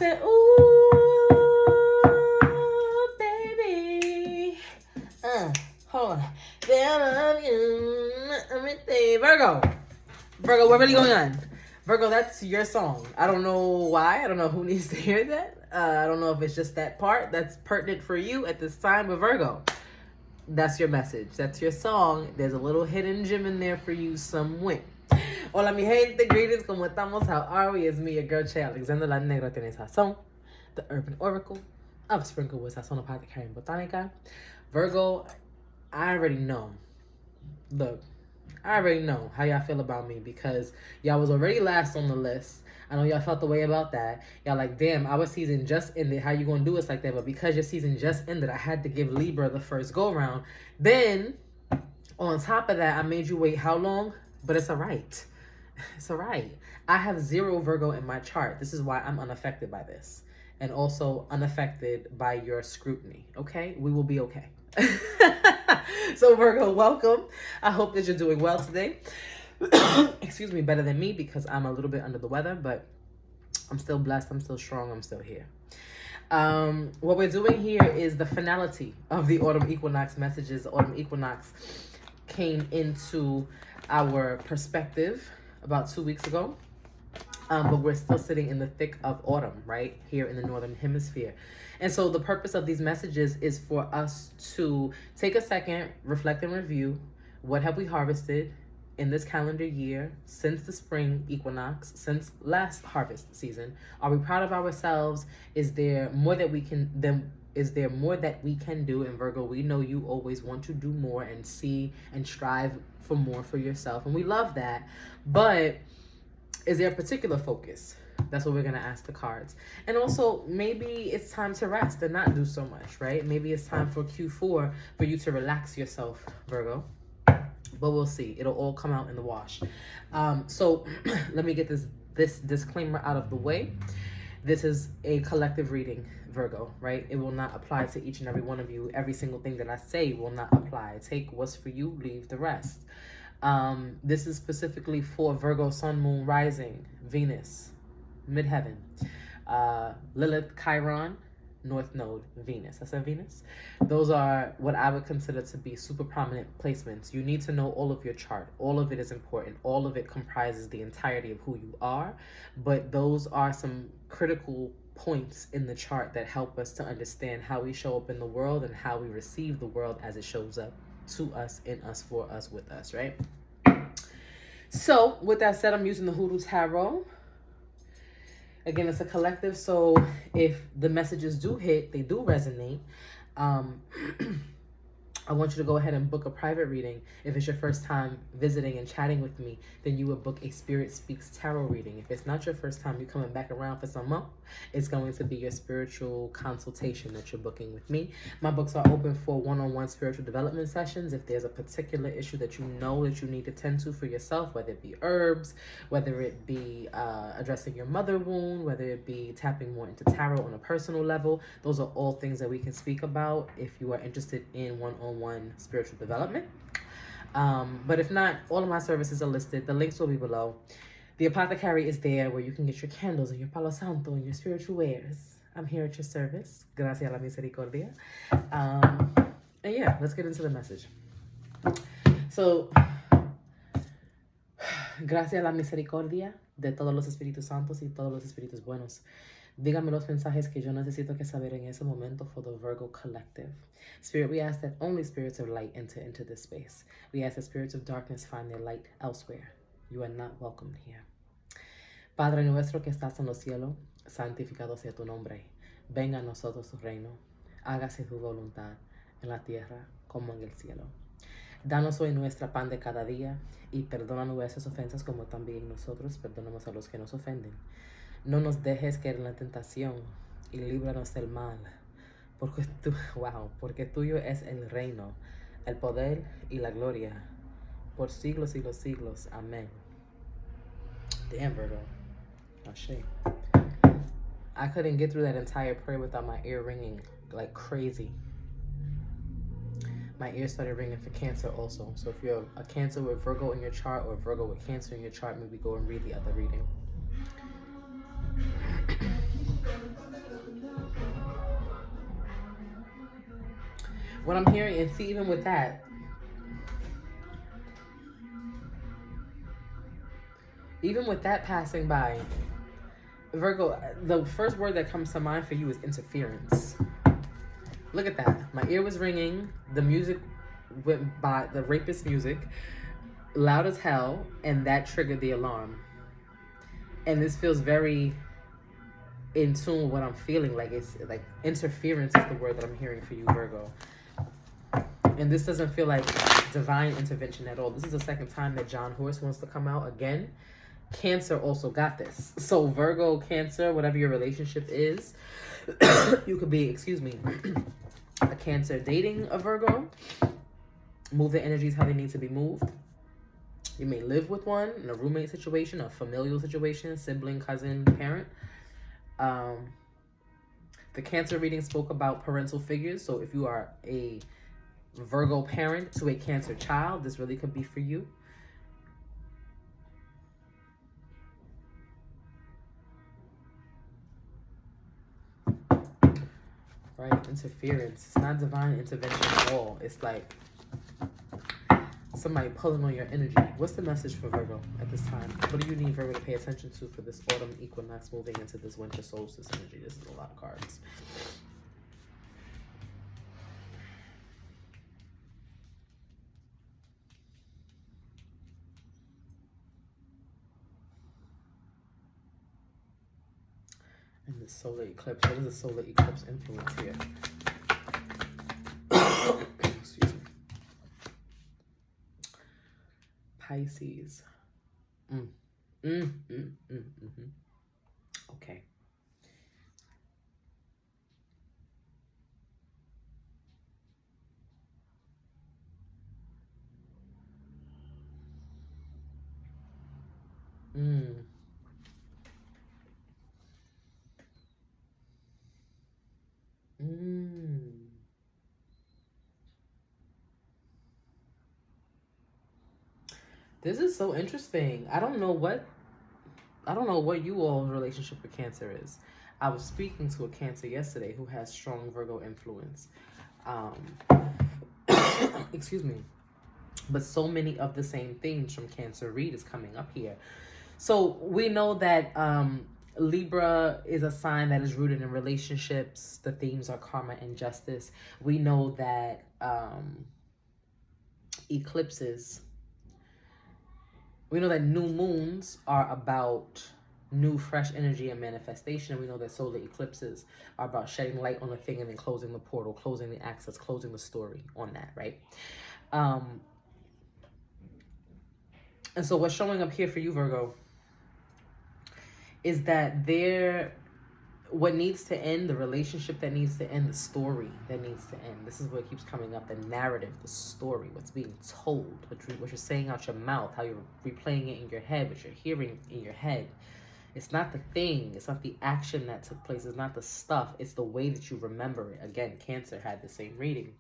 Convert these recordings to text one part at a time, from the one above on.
said, ooh, baby. Hold on. Virgo. Virgo, what really going on? Virgo, that's your song. I don't know why. I don't know who needs to hear that. I don't know if it's just that part that's pertinent for you at this time, but Virgo, that's your message. That's your song. There's a little hidden gem in there for you somewhere. Hola, mi gente. Greetings. ¿Cómo estamos? How are we? It's me, your girl, Che Alexander, la negratienesazon, the urban oracle of Sprinkle with Sazon Apothecary and Botanica. Virgo, I already know. Look, I already know how y'all feel about me because y'all was already last on the list. I know y'all felt the way about that. Y'all like, damn, our season just ended. How you gonna do us like that? But because your season just ended, I had to give Libra the first go round. Then, on top of that, I made you wait how long? But it's all right. It's all right. I have 0 Virgo in my chart. This is why I'm unaffected by this. And also unaffected by your scrutiny. Okay? We will be okay. So Virgo, welcome. I hope that you're doing well today. Excuse me, better than me because I'm a little bit under the weather, but I'm still blessed. I'm still strong. I'm still here. What we're doing here is the finality of the autumn equinox messages. The autumn equinox came into our perspective about 2 weeks ago. But we're still sitting in the thick of autumn, right? Here in the Northern Hemisphere. And so the purpose of these messages is for us to take a second, reflect and review. What have we harvested in this calendar year since the spring equinox, since last harvest season? Are we proud of ourselves? Is there more that we can do? And Virgo, we know you always want to do more and see and strive for more for yourself. And we love that. But is there a particular focus? That's what we're going to ask the cards. And also, maybe it's time to rest and not do so much, right? Maybe it's time for Q4 for you to relax yourself, Virgo. But we'll see. It'll all come out in the wash. So let me get this disclaimer out of the way. This is a collective reading, Virgo, right? It will not apply to each and every one of you. Every single thing that I say will not apply. Take what's for you, leave the rest. This is specifically for Virgo, Sun, Moon, Rising, Venus, Midheaven, Lilith, Chiron, North Node, Venus. I said Venus. Those are what I would consider to be super prominent placements. You need to know all of your chart. All of it is important. All of it comprises the entirety of who you are. But those are some critical points in the chart that help us to understand how we show up in the world and how we receive the world as it shows up to us, in us, for us, with us, right? So with that said, I'm using the Hoodoo Tarot. Again, it's a collective, so if the messages do hit, they do resonate. I want you to go ahead and book a private reading. If it's your first time visiting and chatting with me, then you would book a Spirit Speaks Tarot reading. If it's not your first time, you're coming back around for some more, it's going to be your spiritual consultation that you're booking with me. My books are open for one-on-one spiritual development sessions. If there's a particular issue that you know that you need to tend to for yourself, whether it be herbs, whether it be addressing your mother wound, whether it be tapping more into tarot on a personal level, those are all things that we can speak about if you are interested in one-on-one spiritual development. But if not, all of my services are listed. The links will be below. The apothecary is there where you can get your candles and your palo santo and your spiritual wares. I'm here at your service. Gracias a la misericordia. And yeah, let's get into the message. So, gracias a la misericordia de todos los espíritus santos y todos los espíritus buenos. Dígame los mensajes que yo necesito que saber en ese momento for the Virgo collective. Spirit, we ask that only spirits of light enter into this space. We ask that spirits of darkness find their light elsewhere. You are not welcome here. Padre nuestro que estás en los cielos, santificado sea tu nombre. Venga a nosotros tu reino. Hágase tu voluntad en la tierra como en el cielo. Danos hoy nuestra pan de cada día y perdona nuestras ofensas como también nosotros perdonamos a los que nos ofenden. No nos dejes caer en la tentación y líbranos del mal, porque tuyo es el reino, el poder y la gloria, por siglos y los siglos. Amén. Damn, Virgo. Oh, shit. I couldn't get through that entire prayer without my ear ringing like crazy. My ear started ringing for Cancer also. So if you're a Cancer with Virgo in your chart or Virgo with Cancer in your chart, maybe go and read the other reading. What I'm hearing, and see, even with that, passing by, Virgo, the first word that comes to mind for you is interference. Look at that. My ear was ringing. The music went by, the rapist music, loud as hell, and that triggered the alarm. And this feels very in tune with what I'm feeling. Like, it's like interference is the word that I'm hearing for you, Virgo. And this doesn't feel like divine intervention at all. This is the second time that John Horse wants to come out again. Cancer also got this. So Virgo, Cancer, whatever your relationship is, you could be, excuse me, a Cancer dating a Virgo. Move the energies how they need to be moved. You may live with one in a roommate situation, a familial situation, sibling, cousin, parent. The Cancer reading spoke about parental figures. So if you are a Virgo parent to a Cancer child, this really could be for you. Right, interference. It's not divine intervention at all. It's like somebody pulling on your energy. What's the message for Virgo at this time? What do you need Virgo to pay attention to for this autumn equinox moving into this winter solstice energy? This is a lot of cards. And the solar eclipse. What is the solar eclipse influence here? Excuse me. Pisces. Okay. This is so interesting. I don't know what you all's relationship with Cancer is. I was speaking to a Cancer yesterday who has strong Virgo influence. Excuse me. But so many of the same themes from Cancer read is coming up here. So we know that Libra is a sign that is rooted in relationships. The themes are karma and justice. We know that eclipses, we know that new moons are about new, fresh energy and manifestation. We know that solar eclipses are about shedding light on a thing and then closing the portal, closing the access, closing the story on that, right? And so what's showing up here for you, Virgo, is that what needs to end, the relationship that needs to end, the story that needs to end. This is what keeps coming up, the narrative, the story, what's being told, what you're saying out your mouth, how you're replaying it in your head, what you're hearing in your head. It's not the thing. It's not the action that took place. It's not the stuff. It's the way that you remember it. Again, Cancer had the same reading.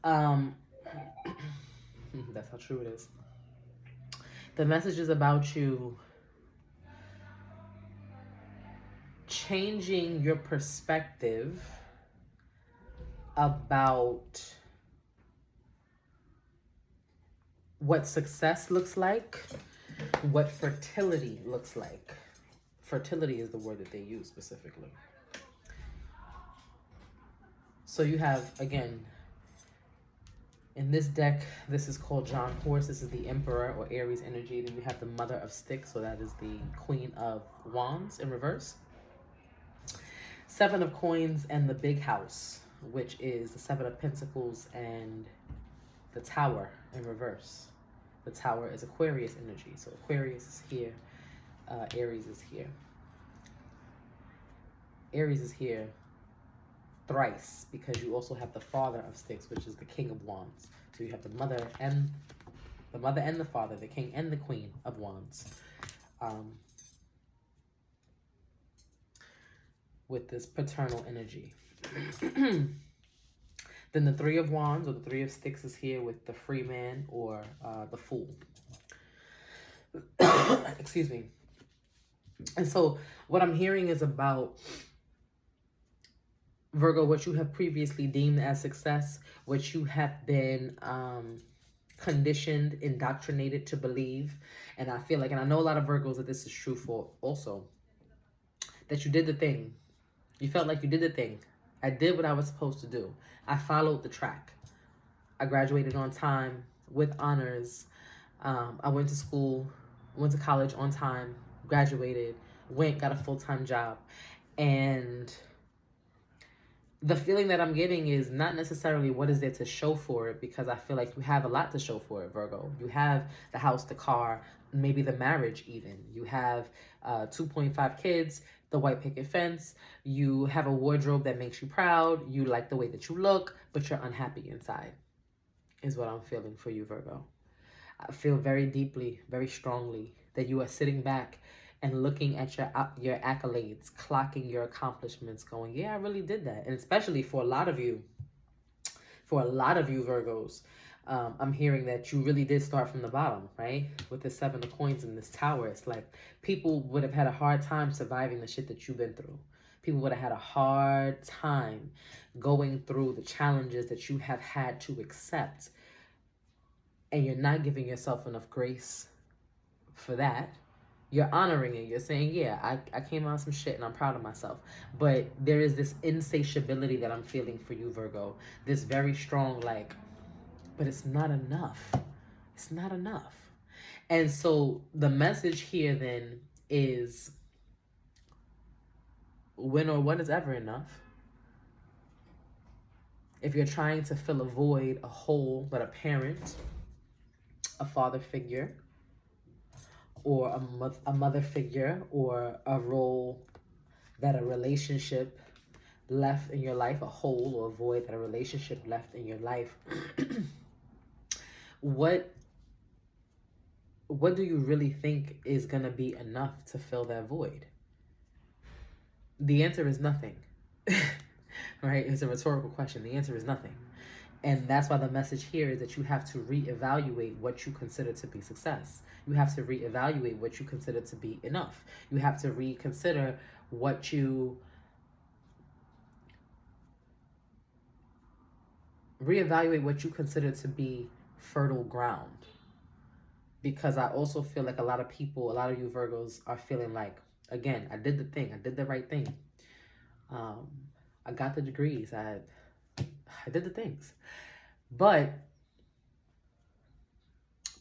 That's how true it is. The message is about you changing your perspective about what success looks like, what fertility looks like. Fertility is the word that they use specifically. So you have, again, in this deck, this is called John Horse. This is the Emperor or Aries energy. Then you have the Mother of Sticks, so that is the Queen of Wands in reverse. Seven of Coins and the Big House, which is the Seven of Pentacles and the Tower in reverse. The Tower is Aquarius energy. So Aquarius is here. Aries is here. Aries is here thrice because you also have the Father of Sticks, which is the King of Wands. So you have the Mother and the Father, the King and the Queen of Wands. With this paternal energy. Then the Three of Wands or the Three of Sticks is here with the Free Man or the Fool. Excuse me. And so what I'm hearing is about Virgo, what you have previously deemed as success, what you have been conditioned, indoctrinated to believe. And I feel like, and I know a lot of Virgos that this is true for also, that you did the thing. You felt like you did the thing. I did what I was supposed to do. I followed the track. I graduated on time with honors. I went to school, went to college on time, graduated, got a full-time job. And the feeling that I'm getting is not necessarily what is there to show for it, because I feel like you have a lot to show for it, Virgo. You have the house, the car, maybe the marriage even. You have 2.5 kids, the white picket fence. You have a wardrobe that makes you proud. You like the way that you look, but you're unhappy inside, is what I'm feeling for you, Virgo. I feel very deeply, very strongly that you are sitting back and looking at your accolades, clocking your accomplishments, going, yeah, I really did that. And especially for a lot of you Virgos, I'm hearing that you really did start from the bottom, right? With the 7 of coins in this tower, it's like people would have had a hard time surviving the shit that you've been through. People would have had a hard time going through the challenges that you have had to accept. And you're not giving yourself enough grace for that. You're honoring it. You're saying, yeah, I came out some shit and I'm proud of myself. But there is this insatiability that I'm feeling for you, Virgo. This very strong, like, but it's not enough. It's not enough. And so the message here then is, when or when is ever enough? If you're trying to fill a void, a hole, but a parent, a father figure, or a mother figure, or a role that a relationship left in your life, a hole or a void that a relationship left in your life, what do you really think is going to be enough to fill that void? The answer is nothing. Right? It's a rhetorical question. The answer is nothing. And that's why the message here is that you have to reevaluate what you consider to be success. You have to reevaluate what you consider to be enough. You have to reconsider what you... reevaluate what you consider to be fertile ground. Because I also feel like a lot of people, a lot of you Virgos are feeling like, again, I did the thing. I did the right thing. I got the degrees. I did the things. But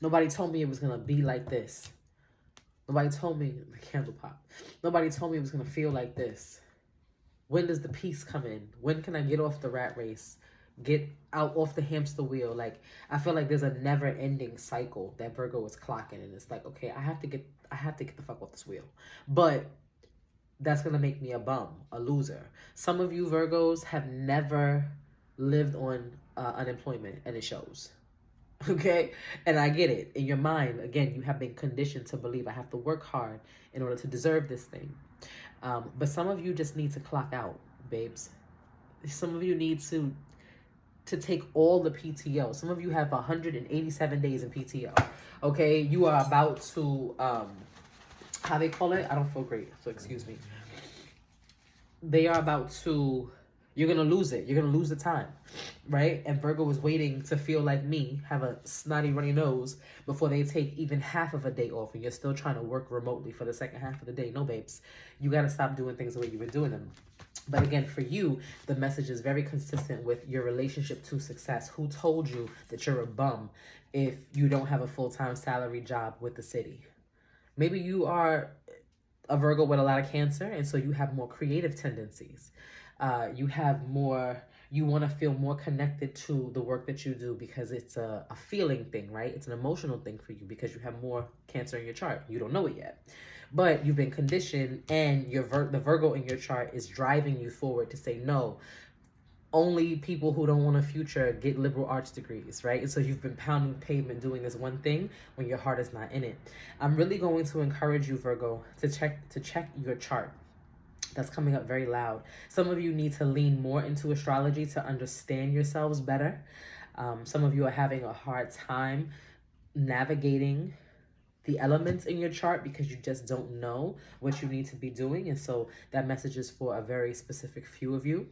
nobody told me it was going to be like this. Nobody told me, the candle pop. Nobody told me it was going to feel like this. When does the peace come in? When can I get off the rat race? Get out off the hamster wheel? Like, I feel like there's a never ending cycle that Virgo is clocking. And it's like, okay, I have to get the fuck off this wheel. But that's going to make me a bum, a loser. Some of you Virgos have never lived on unemployment, and it shows. Okay? And I get it. In your mind, again, you have been conditioned to believe I have to work hard in order to deserve this thing. But some of you just need to clock out, babes. Some of you need to take all the PTO. Some of you have 187 days in PTO. Okay? You are about to... how they call it? I don't feel great, so excuse me. They are about to... You're going to lose it. You're going to lose the time, right? And Virgo is waiting to feel like me, have a snotty, runny nose before they take even half of a day off, and you're still trying to work remotely for the second half of the day. No, babes. You got to stop doing things the way you were doing them. But again, for you, the message is very consistent with your relationship to success. Who told you that you're a bum if you don't have a full-time salary job with the city? Maybe you are a Virgo with a lot of Cancer, and so you have more creative tendencies. You have more, you want to feel more connected to the work that you do because it's a feeling thing, right? It's an emotional thing for you because you have more Cancer in your chart. You don't know it yet. But you've been conditioned, and the Virgo in your chart is driving you forward to say, no, only people who don't want a future get liberal arts degrees, right? And so you've been pounding the pavement doing this one thing when your heart is not in it. I'm really going to encourage you, Virgo, to check your chart. That's coming up very loud. Some of you need to lean more into astrology to understand yourselves better. Some of you are having a hard time navigating the elements in your chart because you just don't know what you need to be doing. And so that message is for a very specific few of you.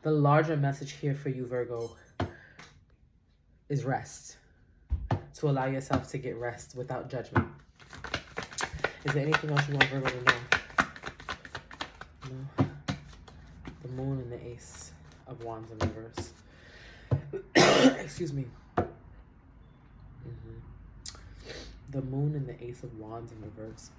The larger message here for you, Virgo, is rest. To allow yourself to get rest without judgment. Is there anything else you want Virgo to know? No. The moon and the ace of wands in reverse. Excuse me. The moon and the ace of wands in reverse.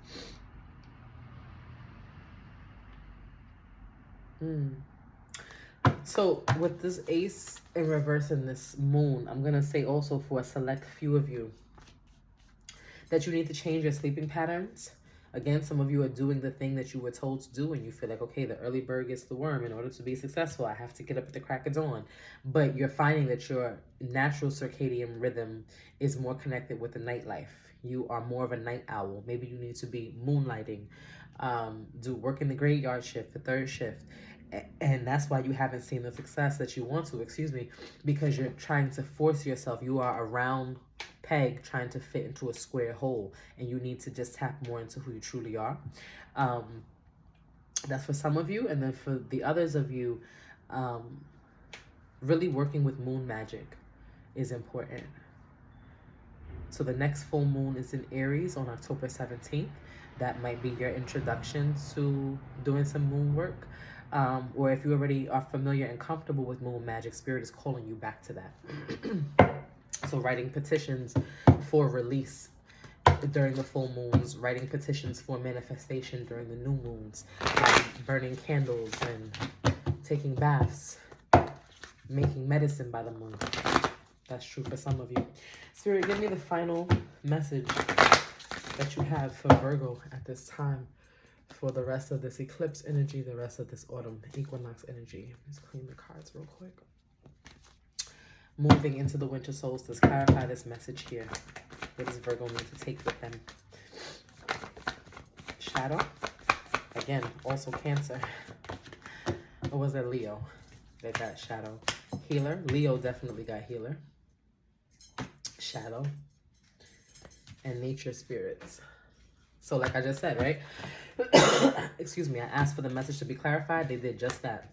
So with this ace in reverse and this moon, I'm going to say also for a select few of you that you need to change your sleeping patterns. Again, some of you are doing the thing that you were told to do and you feel like, okay, the early bird gets the worm. In order to be successful, I have to get up at the crack of dawn. But you're finding that your natural circadian rhythm is more connected with the nightlife. You are more of a night owl. Maybe you need to be moonlighting, do work in the graveyard shift, the third shift. And that's why you haven't seen the success that you want to, because you're trying to force yourself. You are a round peg trying to fit into a square hole, and you need to just tap more into who you truly are. That's for some of you. And then for the others of you, really working with moon magic is important. So the next full moon is in Aries on October 17th. That might be your introduction to doing some moon work. Or if you already are familiar and comfortable with moon magic, Spirit is calling you back to that. So writing petitions for release during the full moons, writing petitions for manifestation during the new moons, burning candles and taking baths, making medicine by the moon. That's true for some of you. Spirit, give me the final message that you have for Virgo at this time. For the rest of this eclipse energy, the rest of this autumn equinox energy. Let's clean the cards real quick. Moving into the winter solstice, clarify this message here. What does Virgo need to take with them? Shadow. Again, also Cancer. Or was that Leo? They got shadow. Healer. Leo definitely got healer. Shadow. And nature spirits. So like I just said, right? Excuse me, I asked for the message to be clarified. They did just that.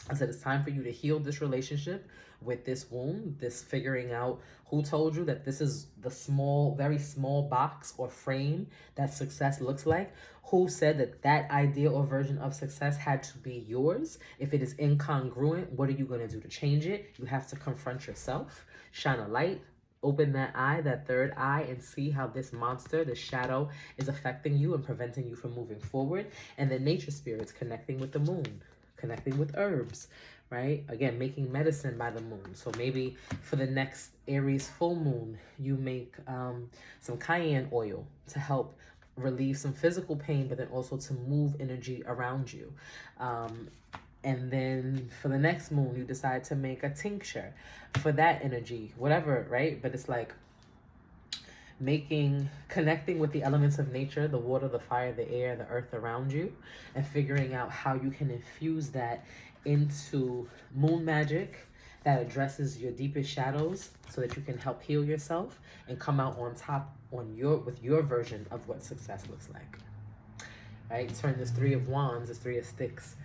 I said, it's time for you to heal this relationship with this wound, this figuring out who told you that this is the small, very small box or frame that success looks like. Who said that that idea or version of success had to be yours? If it is incongruent, what are you going to do to change it? You have to confront yourself, shine a light, open that eye, that third eye, and see how this monster, this shadow, is affecting you and preventing you from moving forward. And then nature spirits connecting with the moon, connecting with herbs, right? Again, making medicine by the moon. So maybe for the next Aries full moon, you make some cayenne oil to help relieve some physical pain, but then also to move energy around you. And then for the next moon, you decide to make a tincture for that energy, whatever, right? But it's like connecting with the elements of nature, the water, the fire, the air, the earth around you, and figuring out how you can infuse that into moon magic that addresses your deepest shadows so that you can help heal yourself and come out on top with your version of what success looks like, right? Turn this 3 of wands, this 3 of sticks,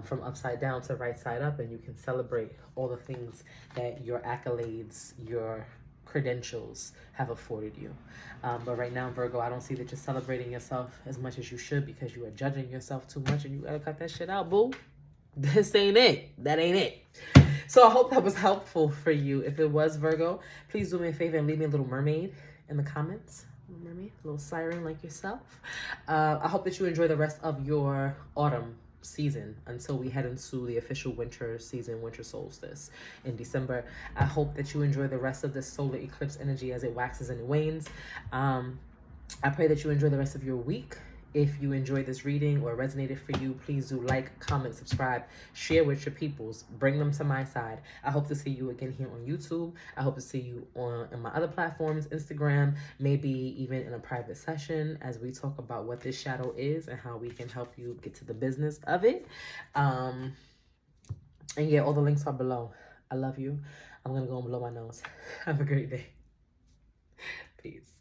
from upside down to right side up, and you can celebrate all the things that your accolades, your credentials have afforded you. But right now, Virgo, I don't see that you're celebrating yourself as much as you should because you are judging yourself too much, and you gotta cut that shit out, boo. This ain't it. That ain't it. So I hope that was helpful for you. If it was, Virgo, please do me a favor and leave me a little mermaid in the comments. Mermaid, a little siren like yourself. I hope that you enjoy the rest of your autumn season until we head into the official winter season, winter solstice in December. I hope that you enjoy the rest of this solar eclipse energy as it waxes and wanes. I pray that you enjoy the rest of your week. If you enjoyed this reading or resonated for you, please do like, comment, subscribe, share with your peoples, bring them to my side. I hope to see you again here on YouTube. I hope to see you on my other platforms, Instagram, maybe even in a private session as we talk about what this shadow is and how we can help you get to the business of it. And yeah, all the links are below. I love you. I'm going to go and blow my nose. Have a great day. Peace.